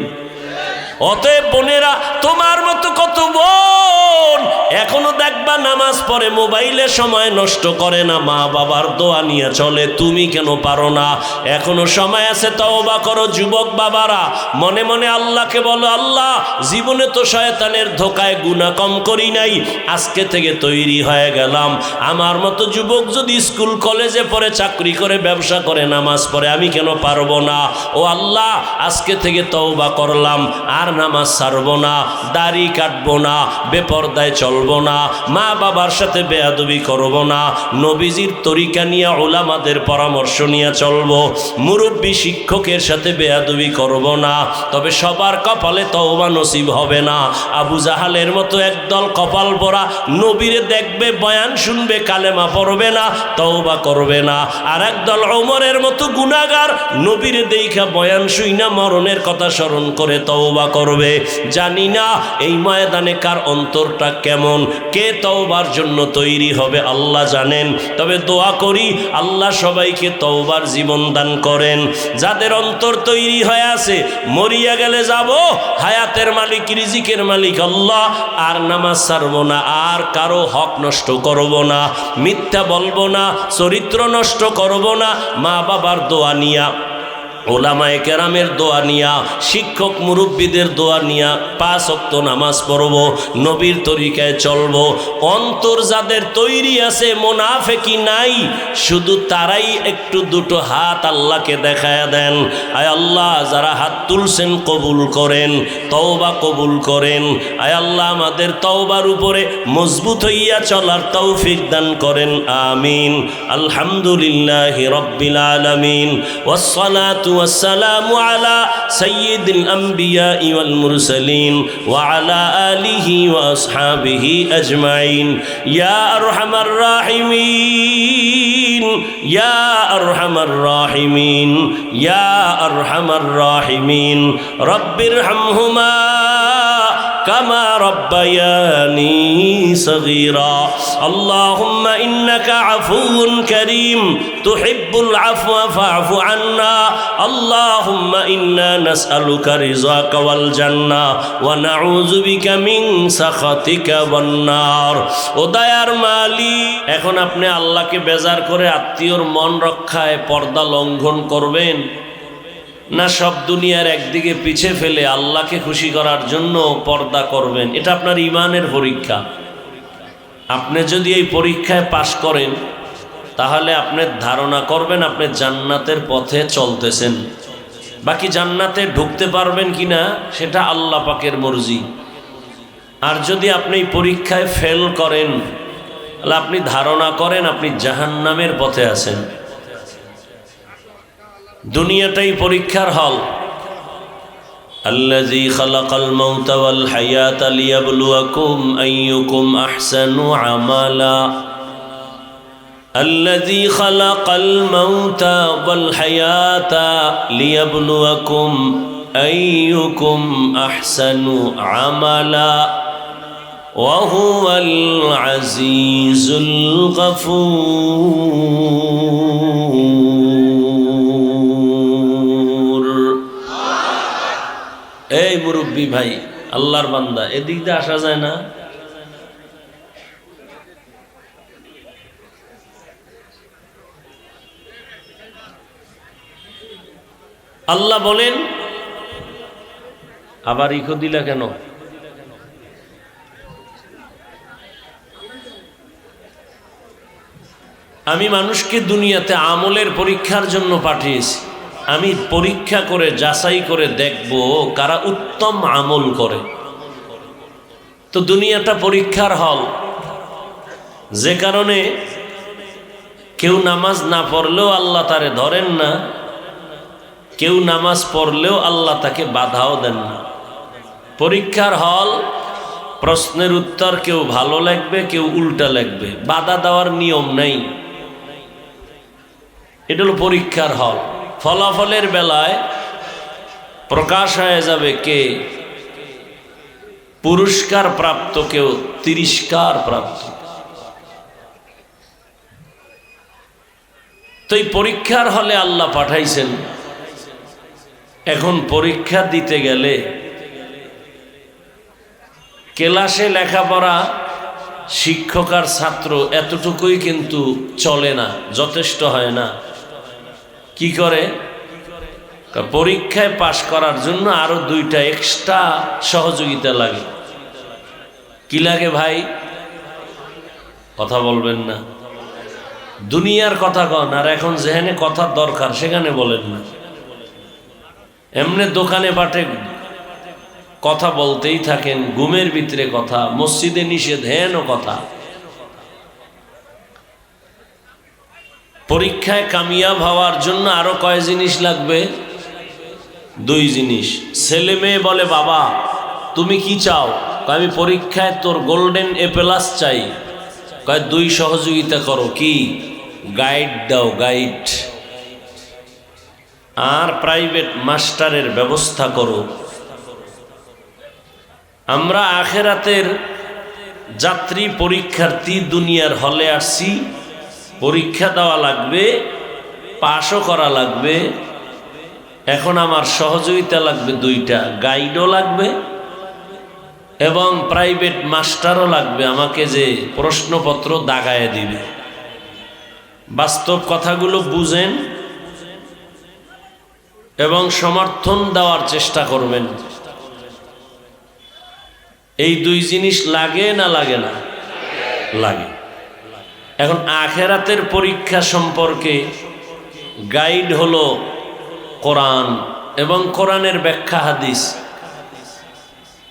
অতএব বোনেরা, তোমার মতো কত বোন এখনো দেখবা নামাজ পড়ে, মোবাইলে সময় নষ্ট করে না, মা বাবার দোয়া নিয়ে চলে। তুমি কেন পারো না? এখনো সময় আছে, তওবা করো। যুবক বাবারা, মনে মনে আল্লাহকে বলো, আল্লাহ, জীবনে তো শয়তানের ধোকায় গুনাহ কম করি নাই, আজকে থেকে তৈরি হয়ে গেলাম। আমার মতো যুবক যদি স্কুল কলেজে পড়ে, চাকরি করে, ব্যবসা করে, নামাজ পড়ে, আমি কেন পারবো না? ও আল্লাহ, আজকে থেকে তওবা করলাম, আর নামাজ ছাড়বো না, দাড়ি কাটবো না, বেপরদায় চলবো না, মা বাবার সাথে বেয়াদবি করবো না, নবীজির তরিকা নিয়ে, উলামাদের পরামর্শ নিয়ে চলবো, মুরব্বী শিক্ষকের সাথে বেয়াদবি করবো না। তবে সবার কপালে তওবা নসিব হবে না। আবু জাহালের মতো একদল কপাল পরা নবীরে দেখবে, বয়ান শুনবে, কালেমা পড়বে না, তওবা করবে না। আর একদল ওমরের মতো গুনাহগার নবীরে দেইখা বয়ান শুইনা মরণের কথা স্মরণ করে তওবা করবে। জানি না এই ময়দানে কার অন্তরটা কেমন, কে তওবার জন্য তৈরি হবে আল্লাহ জানেন। তবে দোয়া করি, আল্লাহ সবাইকে তওবার জীবন দান করেন। যাদের অন্তর তৈরি হয়ে আছে, মরিয়া গেলে যাব, হায়াতের মালিক, রিজিকের মালিক আল্লাহ, আর নামাজ ছাড়ব না, আর কারো হক নষ্ট করব না, মিথ্যা বলবো না, চরিত্র নষ্ট করব না, মা বাবার দোয়া নিয়া, ওলামায়ে কেরামের দোয়া নিয়া, শিক্ষক মুরব্বীদের দোয়া নিয়া 5 ওয়াক্ত নামাজ পড়ব, নবীর তরিকায় চলব। অন্তর যাদের তৈরি আছে, মুনাফিকি নাই, শুধু তারাই একটু দুটো হাত আল্লাহকে দেখায়া দেন। আয় আল্লাহ, যারা হাত তুলছেন কবুল করেন, তওবা কবুল করেন। আয় আল্লাহ, আমাদের তওবার উপরে মজবুত হইয়া চলার তৌফিক দান করেন, আমিন। আলহামদুলিল্লাহি রাব্বিল আলামিন, ওয়াসসালাতু والسلام على سيد الأنبياء والمرسلين وعلى آله وأصحابه أجمعين يا أرحم الراحمين يا أرحم الراحمين يا أرحم الراحمين رب ارحمهما كما ربياني صغيرا اللهم إنك عفو كريم تحب العفو فاعف عنا اللهم إنا نسألك رضاك والجنة ونعوذ بك من سخطك والنار ও দয়ার মালিক এখন আপনি আল্লাহকে বেজার করে আত্মীয়র মন রক্ষায় পর্দা লঙ্ঘন করবেন না সব দুনিয়ার একদিকে পিছে ফেলে আল্লাহকে খুশি করার জন্য পর্দা করবেন? এটা আপনার ঈমানের পরীক্ষা। আপনি যদি এই পরীক্ষায় পাশ করেন তাহলে আপনি ধারণা করবেন আপনি জান্নাতের পথে চলতেছেন। বাকি জান্নাতে ঢুকতে পারবেন কিনা সেটা আল্লাহ পাকের মর্জি। আর যদি আপনি এই পরীক্ষায় ফেল করেন তাহলে আপনি ধারণা করেন আপনি জাহান্নামের পথে আছেন। দুনিয়াটাই পরীক্ষার হল। আল্লাযী খালাকাল মাউতা ওয়াল হায়াতা লিয়াবলুয়াকুম আইয়ুকুম আহসানু আমালা الذي خلق الموت والحياة ليبلوكم أيكم أحسن عملا وهو العزيز الغفور এই মুরব্বী ভাই, আল্লাহর বান্দা, এদিক দিয়ে আসা যায় না? আল্লাহ বলেন, আবার ইকো দিলা কেন? আমি মানুষকে দুনিয়াতে আমলের পরীক্ষার জন্য পাঠিয়েছি। আমি পরীক্ষা করে যাচাই করে দেখব কারা উত্তম আমল করে। তো দুনিয়াটা পরীক্ষার হল, যে কারণে কেউ নামাজ না পড়লেও আল্লাহ তারে ধরেন না, কেউ নামাজ পড়লেও আল্লাহ তাকে বাধাও দেন না। পরীক্ষার হল, প্রশ্নের উত্তর কেউ ভালো লাগবে, কেউ উল্টা লাগবে, বাধা দেওয়ার নিয়ম নেই। এটা হলো পরীক্ষার হল। ফলাফলের বেলায় প্রকাশ হয়ে যাবে কে পুরস্কার প্রাপ্ত, কেউ তিরস্কার প্রাপ্ত। তো এই পরীক্ষার হলে আল্লাহ পাঠাইছেন। এখন পরীক্ষা দিতে গেলে ক্লাসে লেখাপড়া, শিক্ষক আর ছাত্র এতটুকুই কিন্তু চলে না, যথেষ্ট হয় না। কি করে? পরীক্ষায় পাশ করার জন্য আরো 2টা এক্সট্রা সহযোগিতা লাগে। কি লাগে ভাই? কথা বলবেন না, দুনিয়ার কথা কন, আর এখন যেখানে কথার দরকার সেখানে বলেন না। এমনি দোকানে বাটে কথা বলতেই থাকেন, ঘুমের ভিতরে কথা, মসজিদে নিষেধ, হেন কথা। পরীক্ষায় কামিয়াব হওয়ার জন্য আরো কয় জিনিস লাগবে? 2 জিনিস। ছেলে মেয়ে বলে, বাবা তুমি কি চাও? আমি পরীক্ষায় তোর গোল্ডেন A+ চাই। কয় 2 সহযোগিতা করো। কি? গাইড দাও, গাইড। আর প্রাইভেট মাস্টারের ব্যবস্থা করো। আমরা আখেরাতের যাত্রী, পরীক্ষার্থী, দুনিয়ার হলে আসছি, পরীক্ষা দেওয়া লাগবে, পাশও করা লাগবে। এখন আমার সহযোগিতা লাগবে 2টা, গাইডও লাগবে এবং প্রাইভেট মাস্টারও লাগবে, আমাকে যে প্রশ্নপত্র দাগায় দিবে। বাস্তব কথাগুলো বুঝেন এবং সমর্থন দেওয়ার চেষ্টা করবেন। এই 2 জিনিস লাগে না লাগে না? লাগে। এখন আখেরাতের পরীক্ষা সম্পর্কে গাইড হলো কোরআন এবং কোরআনের ব্যাখ্যা, হাদিস।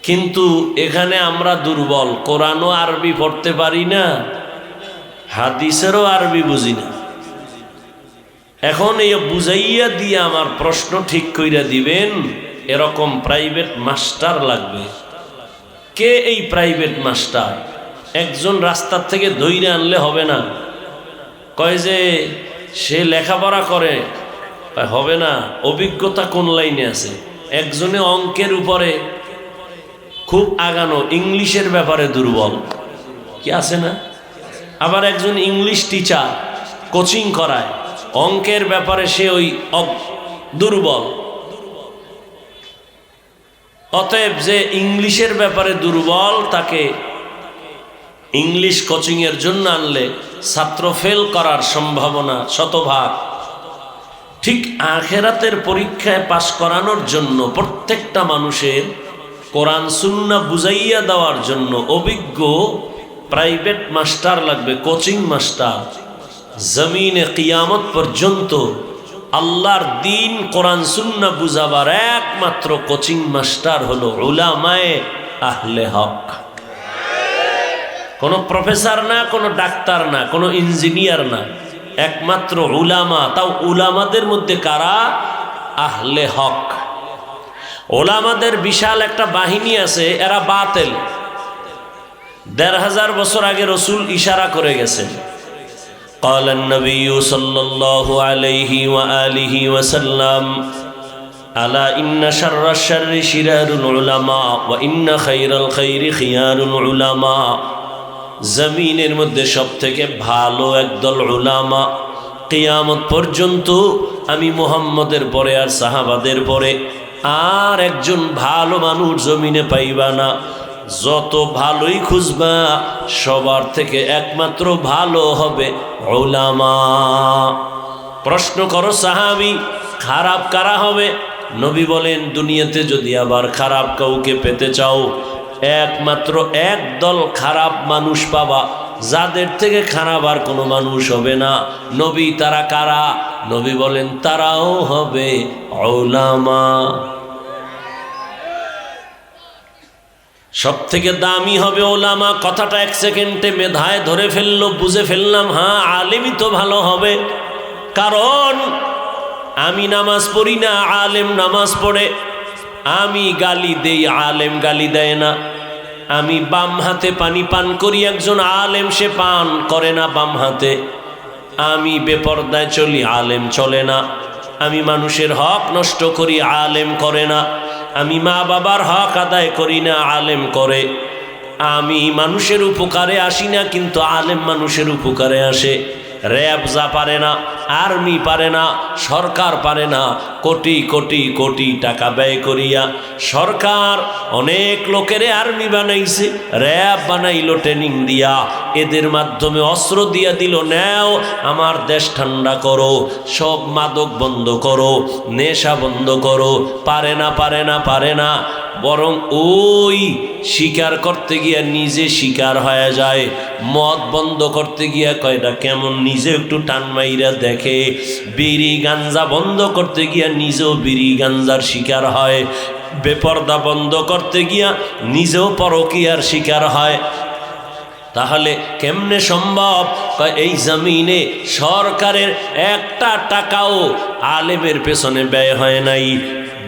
কিন্তু এখানে আমরা দুর্বল, কোরআনও আরবি পড়তে পারি না, হাদিসেরও আরবি বুঝি না। এখন এই বুঝাইয়া দিয়ে আমার প্রশ্ন ঠিক কইরা দিবেন, এরকম প্রাইভেট মাস্টার লাগবে। কে এই প্রাইভেট মাস্টার? একজন রাস্তার থেকে ধইরে আনলে হবে না। কয় যে সে লেখাপড়া করে, হবে না। অভিজ্ঞতা কোন লাইনে আছে? একজনে অঙ্কের উপরে খুব আগানো, ইংলিশের ব্যাপারে দুর্বল, কি আছে না? আবার একজন ইংলিশ টিচার, কোচিং করায়, অঙ্কের ব্যাপারে সে ওই দুর্বল। অতএব যে ইংলিশের ব্যাপারে দুর্বল, তাকে ইংলিশ কোচিংয়ের জন্য আনলে ছাত্র ফেল করার সম্ভাবনা শতভাগ। ঠিক আখেরাতের পরীক্ষায় পাশ করানোর জন্য প্রত্যেকটা মানুষের কোরআন সুন্নাহ বুঝাইয়া দেওয়ার জন্য অভিজ্ঞ প্রাইভেট মাস্টার লাগবে, কোচিং মাস্টার। জমিনে কিয়ামত পর্যন্ত আল্লাহর দিন কোরআন সুন্নাহ বুঝাবার একমাত্র কোচিং মাস্টার হলো উলামায়ে আহলে হক। কোনো প্রফেসর না, কোনো ডাক্তার না, কোনো ইঞ্জিনিয়ার না, একমাত্র উলামা। তাও উলামাদের মধ্যে কারা? আহলে হক। ওলামাদের বিশাল একটা বাহিনী আছে, এরা বাতিল। 1500 বছর আগে রসুল ইশারা করে গেছেন। قال النبي صلى الله عليه وآله وسلم ألا إن شر الشر شرار العلماء وإن خير الخير خيار العلماء। জমিনের মধ্যে সবথেকে ভালো একদল উলামা কিয়ামত পর্যন্ত আমি মুহাম্মদের পরে আর সাহাবাদের পরে আর একজন ভালো মানুষ জমিনে পাইবা না। যত ভালোই খুঁজবা, সবার থেকে একমাত্র ভালো হবে উলামা। প্রশ্ন করো সাহাবী, খারাপ কারা হবে? নবী বলেন, দুনিয়াতে যদি আবার খারাপ কাউকে পেতে চাও, একমাত্র একদল খারাপ মানুষ পাবা, যাদের থেকে খারাপ আর কোনো মানুষ হবে না। নবী তারা কারা? নবী বলেন, তারাও হবে উলামা। সব থেকে দামি হবে উলামা। কথাটা 1 সেকেন্ডে মেধায় ধরে ফেললো, বুঝে ফেললাম, হ্যাঁ আলেমই তো ভালো হবে। কারণ আমি নামাজ পড়ি না, আলেম নামাজ পড়ে। আমি গালি দেই, আলেম গালি দেয় না। আমি বাম হাতে পানি পান করি, একজন আলেম সে পান করে না বাম হাতে। আমি বেপরদায় চলি, আলেম চলে না। আমি মানুষের হক নষ্ট করি, আলেম করে না। আমি মা বাবার হক আদায় করি না, আলেম করে। আমি মানুষের উপকারে আসি না, কিন্তু আলেম মানুষের উপকারে আসে। র্যাব যা পারে না, আর্মি পারে না, সরকার পারে না, কোটি কোটি কোটি টাকা ব্যয় করিয়া সরকার অনেক লোকেরে আর্মি বানাইছে, র্যাব বানাইলো ট্রেনিং দিয়া, এদের মাধ্যমে অস্ত্র দিয়া দিল, নেও আমার দেশ ঠান্ডা করো, সব মাদক বন্ধ করো, নেশা বন্ধ করো। পারে না, পারে না, পারে না, বরং ওই শিকার করতে গিয়া নিজে শিকার হয়ে যায়। মদ বন্ধ করতে গিয়া কয়টা কেমন নিজে একটু টান মাইরা দেখে। বিড়ি গাঞ্জা বন্ধ করতে গিয়া নিজেও বিড়ি গাঞ্জার শিকার হয়। বেপর্দা বন্ধ করতে গিয়া নিজেও পরকীয়ার শিকার হয়। তাহলে কেমনে সম্ভব? এই জমিনে সরকারের একটা টাকাও আলেমের পেছনে ব্যয় হয় নাই।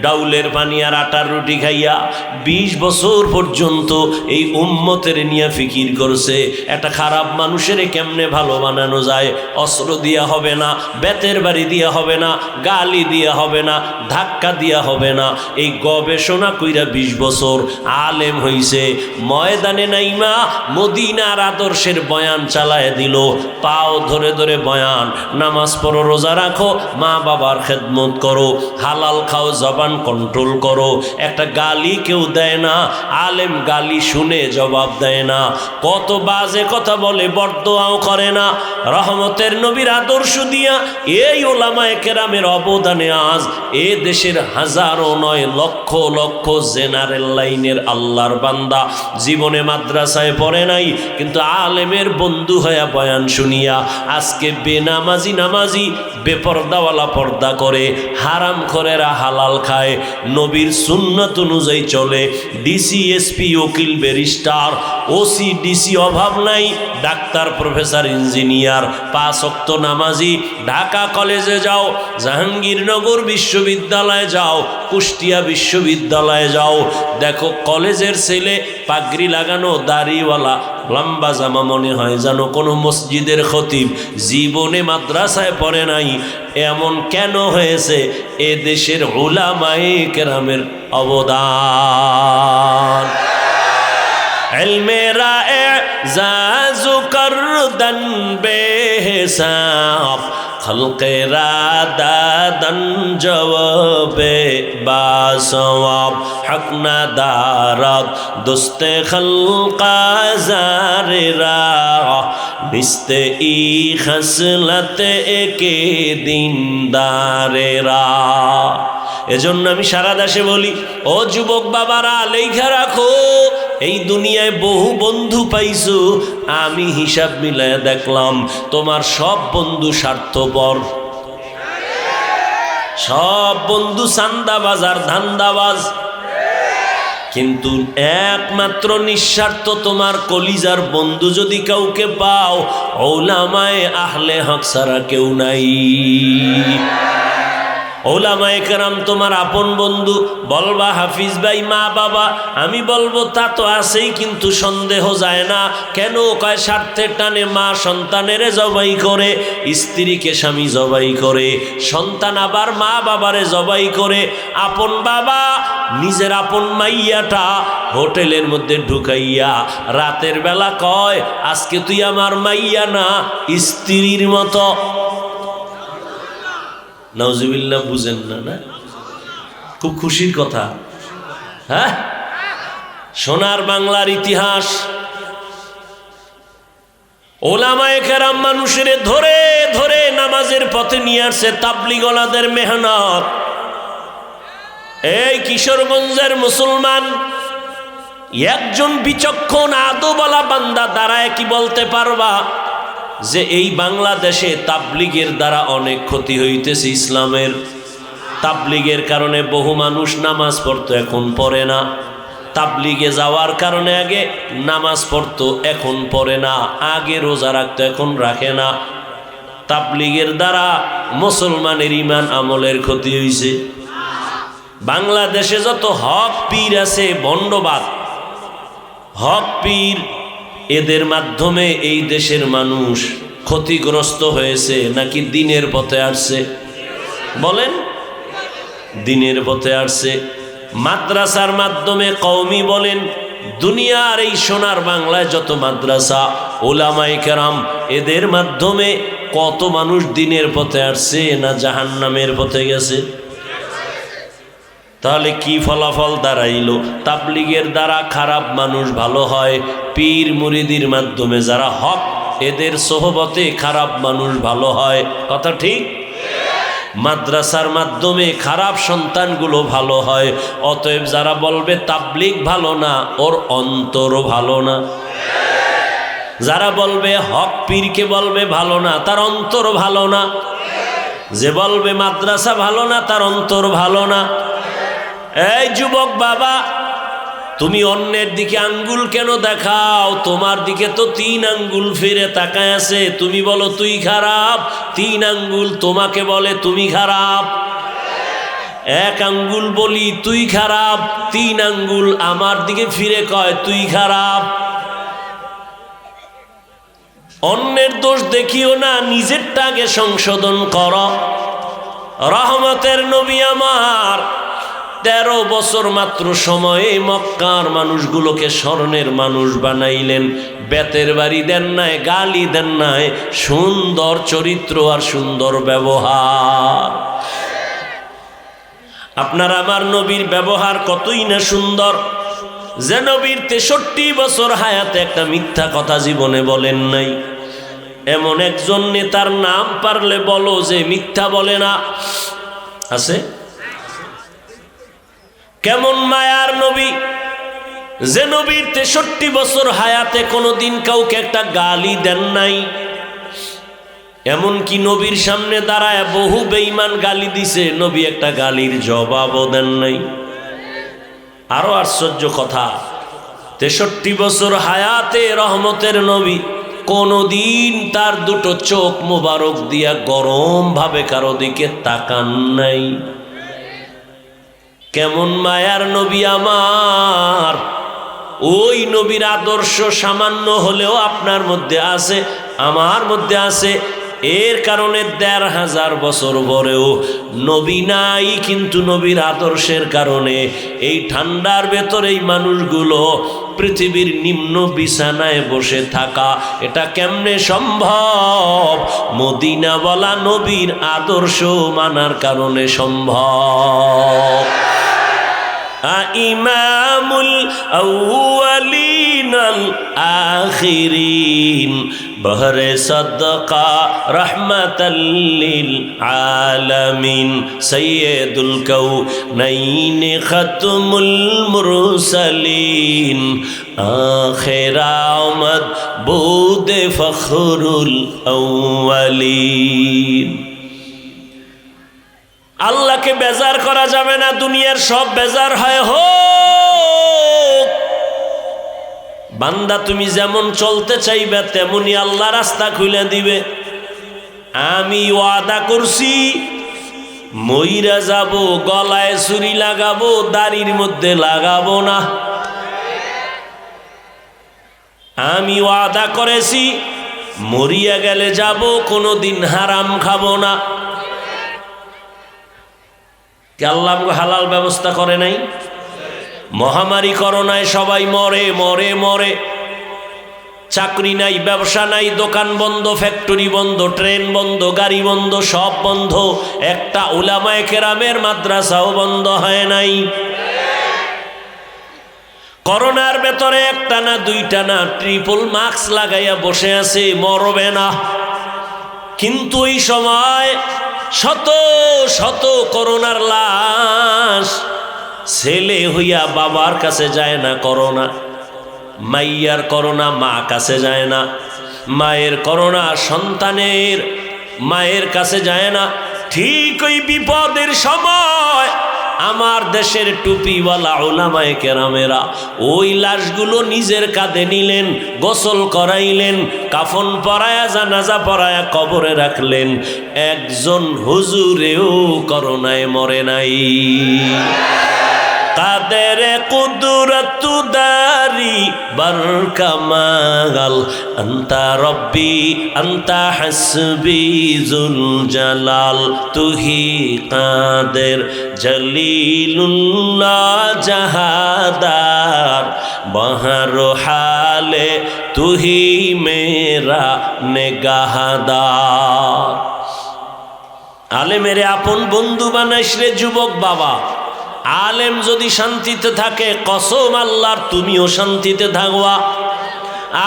ডাউলের পানি আর আটার রুটি খাইয়া 20 বছর পর্যন্ত এই উম্মতের নিয়ে ফিকির করছে একটা খারাপ মানুষের কেমনে ভালো বানানো যায়। অস্ত্র দিয়া হবে না, বেতের বাড়ি দিয়া হবে না, গালি দিয়া হবে না, ধাক্কা দিয়া হবে না। এই গবেষণা কইরা 20 বছর আলেম হইছে। ময়দানে নাইমা মদিনার আদর্শের বয়ান চালায় দিল। পাও ধরে ধরে বয়ান, নামাজ পড়ো, রোজা রাখো, মা বাবার খেদমত করো, হালাল খাও, জবান কন্ট্রোল করো। একটা গালি কেউ দেয় না, আলেম গালি শুনে জবাব দেয় না। কত বাজে কথা বলে, বরদোয়াও করে না। রহমতের নবীর আদর্শ দিয়া এই ওলামায়ে কেরামের অবদানে আজ এ দেশের হাজারো নয় লক্ষ লক্ষ জেনারেল লাইনের আল্লাহর বান্দা জীবনে মাদ্রাসায় পড়ে নাই, কিন্তু আলেমের বন্ধু হয়ে বয়ান শুনিয়া আজকে বেনামাজি নামাজি, বেপর্দাওয়ালা পর্দা করে, হারাম খোরেরা হালাল খায়, নবীর সুন্নাত অনুযায়ী চলে। ডিসি, এসপি, উকিল, ব্যারিস্টার, ওসি, ডিসি অভাব নাই, ডাক্তার, প্রফেসর, ইঞ্জিনিয়ার, 5 ওয়াক্ত নামাজি। ঢাকা কলেজে যাও, জাহাঙ্গীরনগর বিশ্ববিদ্যালয়ে যাও, কুষ্টিয়া বিশ্ববিদ্যালয়ে যাও, দেখো কলেজের ছেলে পাগড়ি লাগানো, দাড়িওয়ালা, লম্বা জামা, মনে হয় যেন কোনো মসজিদের খতিব, জীবনে মাদ্রাসায় পড়ে নাই। এমন কেন হয়েছে? এ দেশের উলামায়ে কেরামের অবদান। ইলমেরা এজাজু করদন বেহিসাব, খলকেরা দাদন জবাবে বাসওয়াব, হক না দারাত দোস্তে খলকা জারেরা, নিস্তে ই খসলত একে দিনদারেরা। এজন্য আমি সারা দেশে বলি, ও যুবক বাবারা, লেখা রাখো, এই দুনিয়ায় বহু বন্ধু পাইছো, আমি হিসাব মিলায় দেখলাম তোমার সব বন্ধু স্বার্থপর, সব বন্ধু চান্দাবাজ আর ধান্দাবাজ, কিন্তু একমাত্র নিঃস্বার্থ তোমার কলিজার বন্ধু যদি কাউকে পাও, উলামায়ে আহলে হক ছাড়া কেউ নাই। ওলামায়ে কেরাম তোমার আপন বন্ধু। বলবা হাফিজ ভাই, মা বাবা, আমি বলবো তা তো আছেই, কিন্তু সন্দেহ যায় না। কেন? কয় স্বার্থের টানে মা সন্তানের জবাই করে, স্ত্রীকে স্বামী জবাই করে, সন্তান আবার মা বাবারে জবাই করে। আপন বাবা নিজের আপন মাইয়াটা হোটেলের মধ্যে ঢুকাইয়া রাতের বেলা কয়, আজকে তুই আমার মাইয়া না, স্ত্রীর মতো। নাউজুবিল্লাহ, বুঝেন না? না, খুব খুশির কথা। হ্যাঁ, সোনার বাংলার ইতিহাস। ওলামায়ে কেরাম মানুষের ধরে ধরে নামাজের পথে নিয়ে আসছে, তাবলীগওয়ালাদের মেহনত। এই কিশোরগঞ্জের মুসলমান একজন বিচক্ষণ আদবওয়ালা বান্দা দাঁড়ায় কি বলতে পারবা যে এই বাংলাদেশে তাবলীগের দ্বারা অনেক ক্ষতি হইতেছে ইসলামের? তাবলীগের কারণে বহু মানুষ নামাজ পড়তো, এখন পড়ে না। তাবলীগে যাওয়ার কারণে আগে নামাজ পড়তো, এখন পড়ে না। আগে রোজা রাখতো, এখন রাখে না। তাবলীগের দ্বারা মুসলমানের ঈমান আমলের ক্ষতি হইছে। বাংলাদেশে যত হক পীর আছে, ভণ্ডবাদ হক পীর, এদের মাধ্যমে এই দেশের মানুষ ক্ষতিগ্রস্ত হয়েছে নাকি দিনের পথে আসছে? বলেন, দিনের পথে আসছে। মাদ্রাসার মাধ্যমে কওমি বলেন, দুনিয়ার এই সোনার বাংলায় যত মাদ্রাসা, ওলামায়ে কেরাম, এদের মাধ্যমে কত মানুষ দিনের পথে আসছে না জাহান্নামের পথে গেছে? তাহলে কি ফলাফল দাঁড়াইলো? তাবলীগের দ্বারা খারাপ মানুষ ভালো হয়, পীর মুরিদির মাধ্যমে যারা হক, এদের সোহবতে খারাপ মানুষ ভালো হয়। কথা ঠিক? মাদ্রাসার মাধ্যমে খারাপ সন্তানগুলো ভালো হয়। অতএব যারা বলবে তাবলীগ ভালো না, ওর অন্তরও ভালো না। যারা বলবে হক পীরকে বলবে ভালো না, তার অন্তর ভালো না। যে বলবে মাদ্রাসা ভালো না, তার অন্তর ভালো না। এই যুবক বাবা, তুমি অন্যের দিকে আঙ্গুল কেন দেখাও? তোমার দিকে তো 3 আঙ্গুল ফিরে তাকায় আছে। তুমি বলো তুই খারাপ, 3 আঙ্গুল তোমাকে বলে তুমি খারাপ। 1 আঙ্গুল বলি তুই খারাপ, 3 আঙ্গুল আমার দিকে ফিরে কয় তুই খারাপ। অন্যের দোষ দেখিও না, নিজেরটা আগে সংশোধন করো। রহমতের নবী আমার 13 বছর মাত্র সময়ে মক্কার মানুষগুলোকে স্মরণের মানুষ বানাইলেন। বেতের বাড়ি দেন নাই, গালি দেন নাই, সুন্দর চরিত্র আর সুন্দর ব্যবহার। আপনার আমার নবীর ব্যবহার কতই না সুন্দর, যে নবীর 63 বছর হায়াতে একটা মিথ্যা কথা জীবনে বলেন নাই। এমন একজন নেতার নাম পারলে বলো যে মিথ্যা বলে না? আছে? কেমন মায়ার নবী, যে নবীর 63 বছর হায়াতে কোনোদিন কাউকে একটা গালি দেন নাই। এমনকি নবীর সামনে দাঁড়ায় বহু বেঈমান গালি দিছে, নবী একটা গালির জবাবও দেন নাই। আরো আশ্চর্য কথা, 63 বছর হায়াতে রহমতের নবী কোনদিন তার 2 চোখ মোবারক দিয়া গরম ভাবে কারো দিকে তাকান নাই। কেমন মায়ার নবী আমার! ওই নবীর আদর্শ সামান্য হলেও আপনার মধ্যে আছে, আমার মধ্যে আছে। এর কারণে 1500 বছর পরেও নবী নাই, কিন্তু নবীর আদর্শের কারণে এই ঠান্ডার ভেতরে এই মানুষগুলো পৃথিবীর নিম্ন বিছানায় বসে থাকা, এটা কেমনে সম্ভব? মদিনা বলা নবীর আদর্শ মানার কারণে সম্ভব। ইমামুল আউয়ালিনাল আখিরিন বহরে সাদকা রাহমাতাল লিল আলামিন সাইয়্যিদুল কাউনাইন খাতমুল মুরসালিন আখির আমদ বুদে ফখরুল আউয়ালিন। আল্লাহকে বেজার করা যাবে না, দুনিয়ার সব বেজার হয় হোক। বান্দা তুমি যেমন চলতে চাইবে তেমনি আল্লাহ রাস্তা খুলে দিবে। আমি ওয়াদা করছি, মইরা যাব, গলায় ছুরি লাগাবো, দাড়ির মধ্যে লাগাবো না। আমি ওয়াদা করেছি, মরিয়া গেলে যাব, কোনোদিন হারাম খাবো না। আল্লাহ হালাল ব্যবস্থা করে নাই? মহামারী করোনায় সবাই মরে মরে মরে, চাকরি নাই, ব্যবসা নাই, দোকান বন্ধ, ফ্যাক্টরি বন্ধ, ট্রেন বন্ধ, গাড়ি বন্ধ, সব বন্ধ। একটা উলামায়ে কেরামের মাদ্রাসাও বন্ধ হয় নাই। করোনার ভেতরে 1টা না 2টা না, ট্রিপল মাস্ক লাগাইয়া বসে আছে, মরবে না। কিন্তু এই সময় শত শত করোনার লাশ, ছেলে হইয়া বাবার কাছে যায় না করোনা, মাইয়ার করোনা মা কাছে যায় না, মায়ের করোনা সন্তানের মায়ের কাছে যায় না। ঠিক ওই বিপদের সময় আমার দেশের টুপিওয়ালা উলামায়ে কেরামেরা ওই লাশগুলো নিজের কাঁধে নিলেন, গোসল করাইলেন, কাফন পরায়া, জানাজা পরায়া কবরে রাখলেন। একজন হুজুরেও করোনায় মরে নাই। কাদের কুদরত দারি বরকামাল আন্তা রব্বি আন্তা হাসবি জুল জালাল তুহি কাদের জলিলুল্লাহ জাহাদার বহর হালে তুহি মেরা নেগাহদার। আলে মেরে আপন বন্ধু বানাইস রে যুবক বাবা। আলেম যদি শান্তিতে থাকে কসম আল্লাহর তুমিও শান্তিতে থাকবা।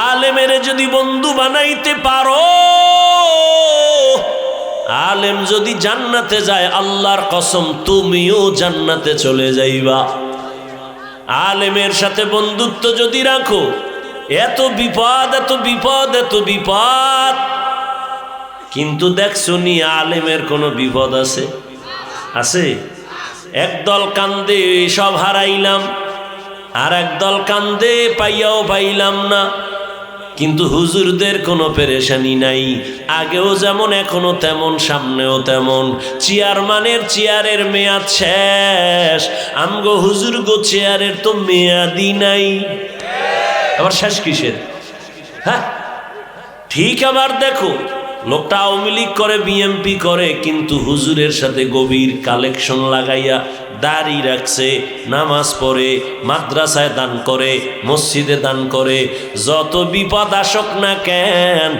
আলেমের যদি বন্ধু বানাইতে পারো, আলেম যদি জান্নাতে যায় আল্লাহর কসম তুমিও জান্নাতে চলে যাইবা। আলেমের সাথে বন্ধুত্ব যদি রাখো, এত বিপদ এত বিপদ এত বিপদ, কিন্তু দেখছো নি আলেমের কোনো বিপদ আছে? আছে? একদল কান্দে সব হারাইলাম, আর একদল কান্দে পাইয়াও পাইলাম না। কিন্তু হুজুরদের কোনো পেরেশানি নাই, আগেও যেমন এখনো তেমন, সামনেও তেমন। চেয়ারম্যানের চেয়ারের মেয়াদ শেষ, আমগো হুজুর গো চেয়ারের তো মেয়াদই নাই। আবার শেষ কিসের? হ্যাঁ ঠিক। আবার দেখো লোকটা আওয়ামী লীগ করে, বিএমপি করে, কিন্তু হুজুরের সাথে গভীর কালেকশন লাগাইয়া দাড়ি রাখছে, নামাজ পড়ে, মাদ্রাসায় দান করে, মসজিদে দান করে। যত বিপদ আসুক না কেন,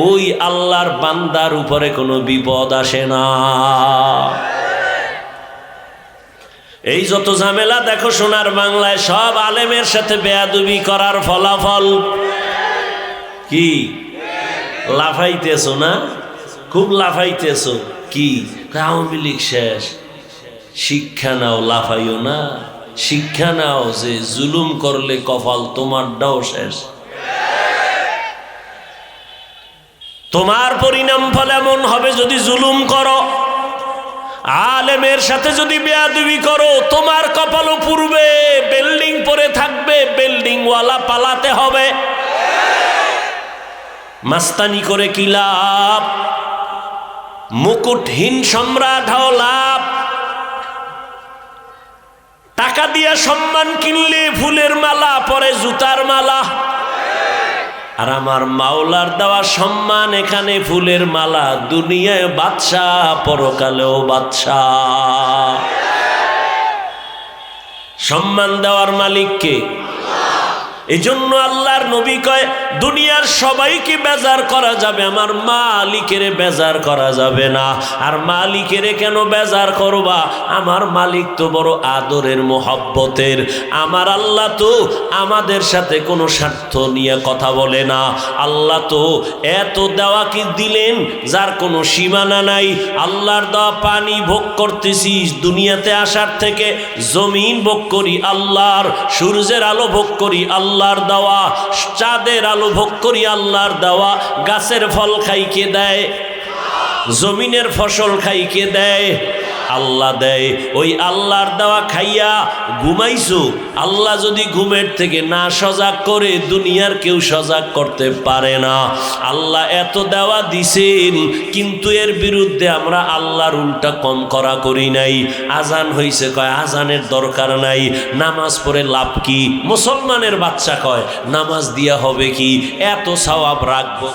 ওই আল্লাহর বান্দার উপরে কোনো বিপদ আসে না। এই যত ঝামেলা দেখো সোনার বাংলায়, সব আলেমের সাথে বেয়াদবি করার ফলাফল। কি লাফাইতেছো না? খুব লাফাইতেছো। কি আওয়ামী লীগ শেষ? শিক্ষা নাও, লাফাইও না। শিক্ষা নাও যে জুলুম করলে কপাল তোমারটাও শেষ। তোমার পরিণাম ফল এমন হবে যদি জুলুম করো, আলেমের সাথে যদি বেয়াদবি করো, তোমার কপালও পুড়বে, বিল্ডিং পরে থাকবে, বিল্ডিং ওয়ালা পালাতে হবে। মাস্তানি করে কি লাভ? মুকুটহীন সম্রাট হও লাভ। টাকা দিয়া সম্মান কিনলে ফুলের মালা, পরে জুতার মালা। আর আমার মাওলার দেওয়া সম্মান এখানে ফুলের মালা, দুনিয়ায় বাদশাহ, পরকালেও বাদশাহ। সম্মান দেওয়ার মালিক কে? এই জন্য আল্লাহর নবী কয় দুনিয়ার সবাইকে বেজার করা যাবে, আমার মালিকের বেজার করা যাবে না। আর মালিকের কেন বেজার করবা? আমার মালিক তো বড় আদরের, মোহাব্বতের। আমার আল্লাহ তো আমাদের সাথে কোনো স্বার্থ নিয়ে কথা বলে না। আল্লাহ তো এত দেওয়া কি দিলেন যার কোনো সীমানা নাই। আল্লাহর দেওয়া পানি ভোগ করতেছি, দুনিয়াতে আসার থেকে জমিন ভোগ করি আল্লাহর, সূর্যের আলো ভোগ করি আল্লাহর দেওয়া, চাঁদের আলো ভোগ করি আল্লাহর দেওয়া। গাছের ফল খাই কে দেয়? জমিনের ফসল খাই কে দেয়? আল্লাহ দেয়। ওই আল্লাহর দেওয়া খাইয়া ঘুমাইছো, আল্লাহ যদি ঘুমের থেকে না সজাগ করে, দুনিয়ার কেউ সজাগ করতে পারে না। আল্লাহ এত দেওয়া দিছেন, কিন্তু এর বিরুদ্ধে আমরা আল্লাহর উল্টা কম করা করি নাই। আজান হইছে কয় আজানের দরকার নাই, নামাজ পড়ে লাভ কি? মুসলমানের বাচ্চা কয় নামাজ দিয়া হবে কি, এত সওয়াব রাখবো।